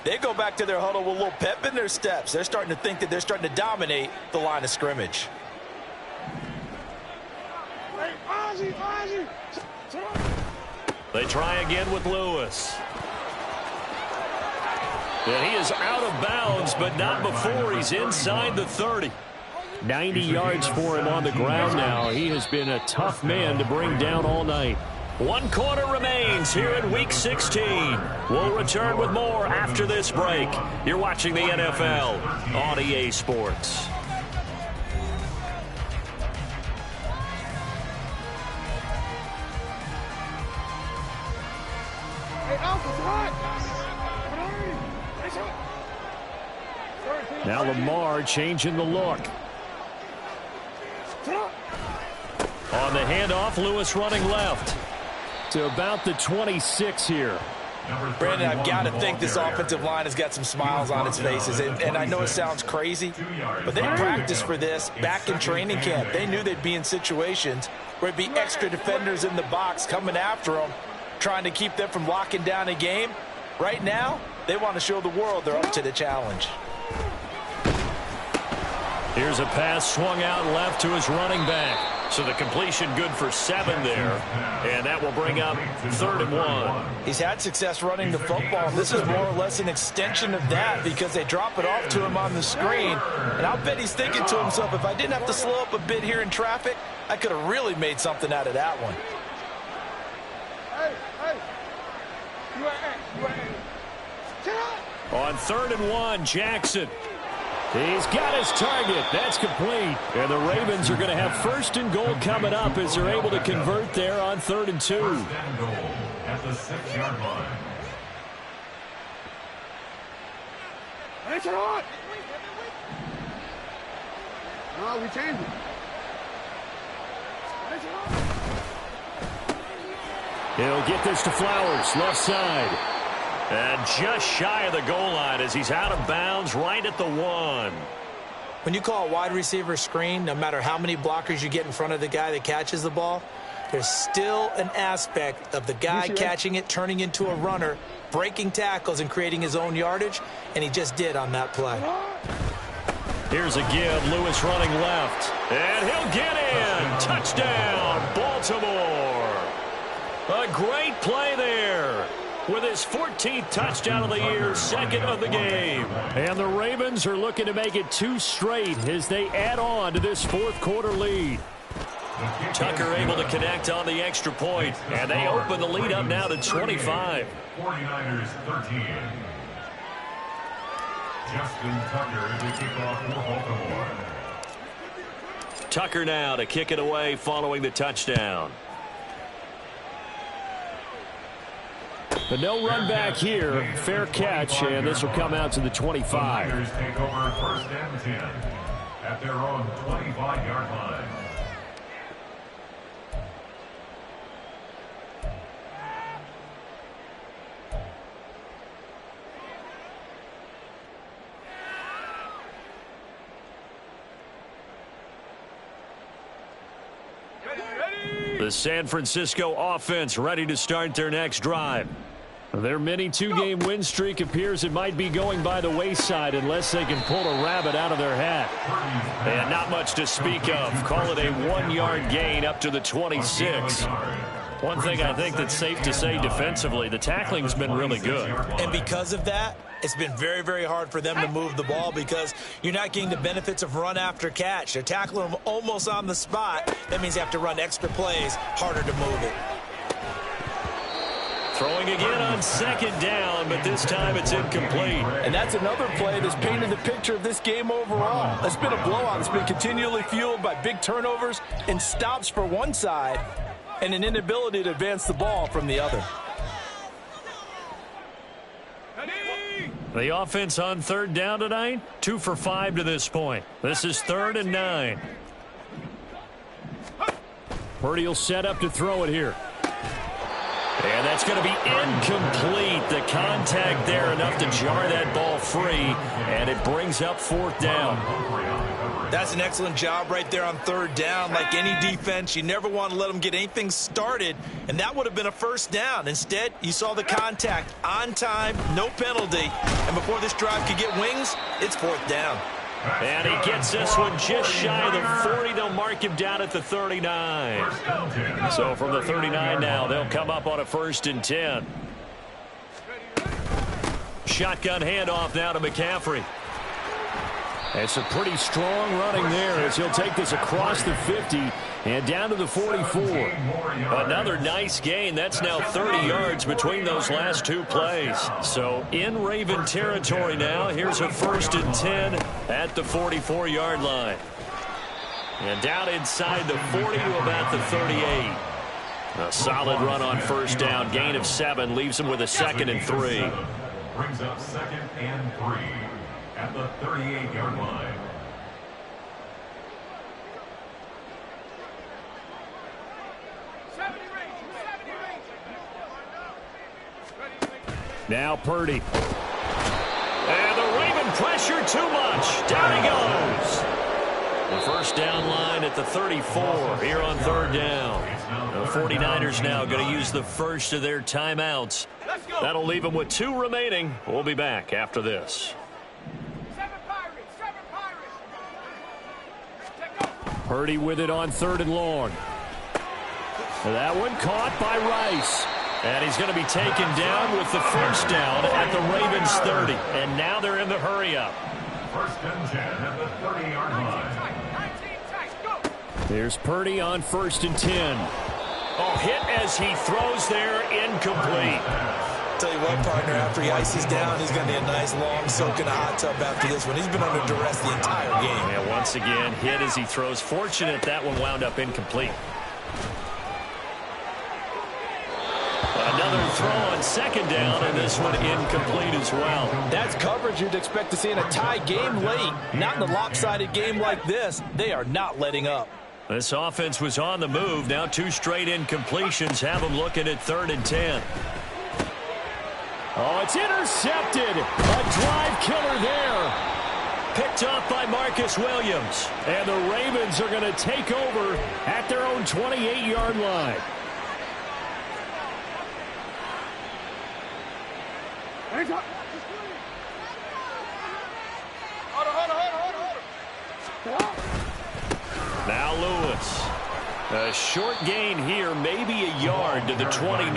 they go back to their huddle with a little pep in their steps. They're starting to think that they're starting to dominate the line of scrimmage. They try again with Lewis. And he is out of bounds, but not before he's inside the 30. 90 yards for him on the ground now. He has been a tough man to bring down all night. 1 quarter remains here in Week 16. We'll return with more after this break. You're watching the NFL on EA Sports. Now Lamar changing the look. On the handoff, Lewis running left to about the 26 here. Brandon, I've got to think this offensive line has got some smiles on its faces. And I know it sounds crazy, but they practiced for this back in training camp. They knew they'd be in situations where it'd be extra defenders in the box coming after them, trying to keep them from locking down a game. Right now, they want to show the world they're up to the challenge. Here's a pass swung out left to his running back. So the completion good for 7 there. And that will bring up 3rd and 1. He's had success running the football. This is more or less an extension of that because they drop it off to him on the screen. And I'll bet he's thinking to himself, if I didn't have to slow up a bit here in traffic, I could have really made something out of that one. On 3rd and 1, Jackson. He's got his target. That's complete. And the Ravens are going to have 1st and goal coming up as they're able to convert there on 3rd and 2. 1st and goal at the 6-yard line. No, we changed it. He'll get this to Flowers, left side. And just shy of the goal line as he's out of bounds right at the 1. When you call a wide receiver screen, no matter how many blockers you get in front of the guy that catches the ball, there's still an aspect of the guy catching it, turning into a runner, breaking tackles and creating his own yardage, and he just did on that play. Here's a give. Lewis running left. And he'll get in. Touchdown, Baltimore. A great play there. With his 14th touchdown of the year, 2nd of the game. And the Ravens are looking to make it 2 straight as they add on to this 4th quarter lead. Tucker able to connect on the extra point, and they open the lead up now to 25. 49ers 13. Justin Tucker to kick off for Baltimore. Tucker now to kick it away following the touchdown. But no run back here. Fair catch, and this will come out to the 25. The Niners take over 1st and 10 at their own 25-yard line. The San Francisco offense ready to start their next drive. Their mini 2-game win streak appears it might be going by the wayside unless they can pull a rabbit out of their hat. And not much to speak of. Call it a 1-yard gain up to the 26. One thing I think that's safe to say defensively, the tackling's been really good. And because of that, it's been very, very hard for them to move the ball because you're not getting the benefits of run after catch. They're tackling them almost on the spot. That means you have to run extra plays, harder to move it. Throwing again on 2nd down, but this time it's incomplete. And that's another play that's painted the picture of this game overall. It's been a blowout. It's been continually fueled by big turnovers and stops for one side and an inability to advance the ball from the other. The offense on 3rd down tonight, 2 for 5 to this point. This is 3rd and 9. Purdy will set up to throw it here. And that's going to be incomplete. The contact there enough to jar that ball free, and it brings up 4th down. That's an excellent job right there on 3rd down. Like any defense, you never want to let them get anything started, and that would have been a 1st down. Instead, you saw the contact on time, no penalty, and before this drive could get wings, it's 4th down. And he gets this one just shy of the 40. They'll mark him down at the 39. So from the 39 now, they'll come up on a 1st and 10. Shotgun handoff now to McCaffrey. It's a pretty strong running there as he'll take this across the 50 and down to the 44. Another nice gain. That's now 30 yards between those last 2 plays. So in Raven territory now. Here's a 1st and 10 at the 44-yard line. And down inside the 40 to about the 38. A solid run on first down. Gain of 7 leaves him with a 2nd and 3. Brings up 2nd and 3 at the 38-yard line. Now Purdy. And the Raven pressure too much. Down he goes. The first down line at the 34 here on 3rd down. The 49ers now going to use the first of their timeouts. That'll leave them with 2 remaining. We'll be back after this. Purdy with it on 3rd and long. That one caught by Rice. And he's going to be taken down with the first down at the Ravens 30. And now they're in the hurry-up. 1st and 10 at the 30-yard line. Here's Purdy on 1st and 10. Oh, hit as he throws there, incomplete. Tell you what, partner, after he ices down, he's going to need a nice long soak in a hot tub after this one. He's been under duress the entire game. And once again, hit as he throws. Fortunate that one wound up incomplete. Another throw on 2nd down, and this one incomplete as well. That's coverage you'd expect to see in a tie game late. Not in a lopsided game like this. They are not letting up. This offense was on the move. Now 2 straight incompletions have them looking at 3rd and 10. Oh, it's intercepted. A drive killer there. Picked off by Marcus Williams. And the Ravens are going to take over at their own 28-yard line. Now Lewis. A short gain here, maybe a yard to the 29.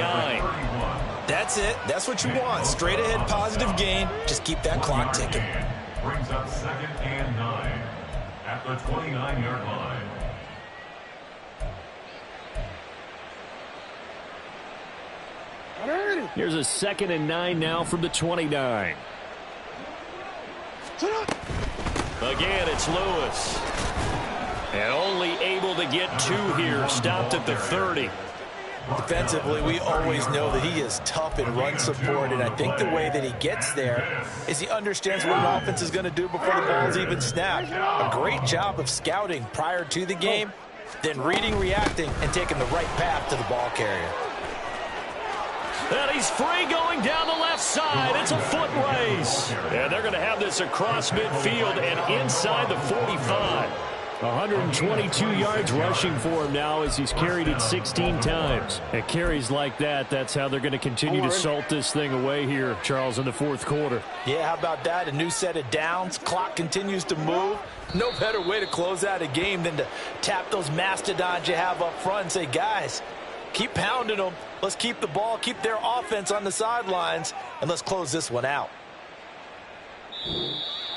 That's it. That's what you want. Straight ahead positive gain. Just keep that clock ticking. Brings up 2nd and 9 at the 29-yard line. Here's a 2nd and 9 now from the 29. Again, it's Lewis. And only able to get 2 here. Stopped at the 30. Defensively, we always know that he is tough in run support, and I think the way that he gets there is he understands what an offense is going to do before the ball's even snapped. A great job of scouting prior to the game, then reading, reacting, and taking the right path to the ball carrier. And he's free going down the left side. It's a foot race. And they're going to have this across midfield and inside the 45. 122 yards rushing for him now as he's carried it 16 times. And carries like that, that's how they're going to continue to salt this thing away here, Charles, in the 4th quarter. Yeah, how about that? A new set of downs. Clock continues to move. No better way to close out a game than to tap those mastodons you have up front and say, guys, keep pounding them. Let's keep the ball, keep their offense on the sidelines, and let's close this one out.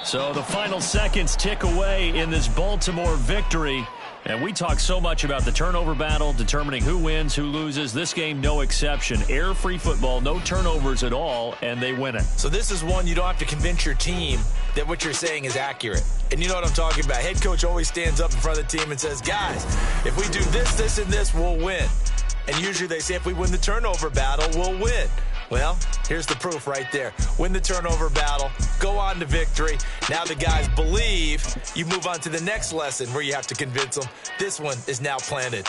So the final seconds tick away in this Baltimore victory. And we talk so much about the turnover battle, determining who wins, who loses. This game, no exception. Air-free football, no turnovers at all, and they win it. So this is one you don't have to convince your team that what you're saying is accurate. And you know what I'm talking about. Head coach always stands up in front of the team and says, guys, if we do this, this, and this, we'll win. And usually they say if we win the turnover battle, we'll win. Well, here's the proof right there. Win the turnover battle, go on to victory. Now the guys believe. You move on to the next lesson where you have to convince them. This one is now planted.